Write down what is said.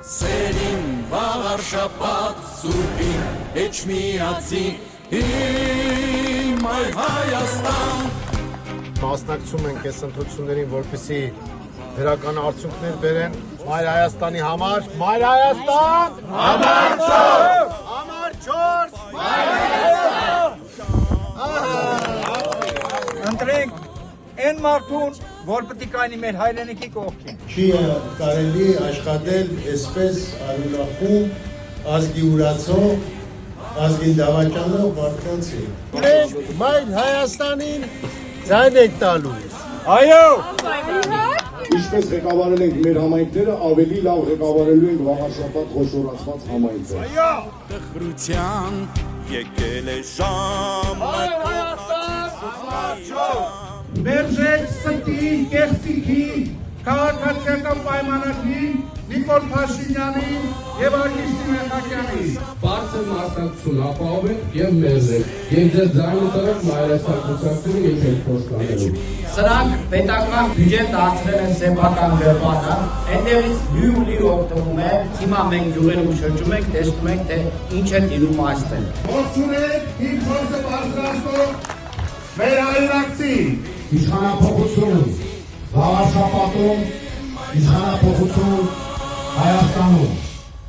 Սերին վաղար շաբաթ սուրբին էջմիածին իմ այ Հայաստան Մասնակցում ենք այս ընտրություններին, որպեսզի դրական արդյունքներ բերեն Մայր Հայաստանի համար։ Մայր Հայաստան! Համար 4! Համար 4! Մայր Հայաստան! Ընտրենք այն մարդուն, որ պետք է կայնի մեր հայրենիքի կողքին։ Չի կարելի աշխատել այսպես արունախում, ազգի ուրացող, ազգին դավաճանող մարդկանց հետ։ Մենք Մայր Հայաստանին ձայն եք տալու։ Այո! Ինչպես ղեկավարել ենք մեր համայնքները, ավելի լավ ղեկավարելու ենք վաղաշաբաթ խոշորացված համայնքները։ Այո! Տխրության եկել է ժամը Մերժեք սնտի, կեղծիքի, քաղաքացիական պայմանագրին, Նիկոլ Փաշինյանին և Արգիշտի Մեխակյանին։ Բարձր մասնակցություն ապահովեք և մերժեք, և ձեր ձայնը տվեք Մայրաստան կուսակցությունը եկել փոշ կանելու։ Սրանք պետական բյուջեն դարձրել են սեփական գրպանը, այնտեղից հյուլի օգտվում է, հիմա մենք գյուղերում շրջում ենք, տեսնում ենք, թե ինչ է տիրում այստեղ։ Ողջունեք իմ փոսը բարձրացնող մեր հայրենակցին։ Իշխանափոխություն, վաղաշաբաթում, իշխանափոխություն Հայաստանում։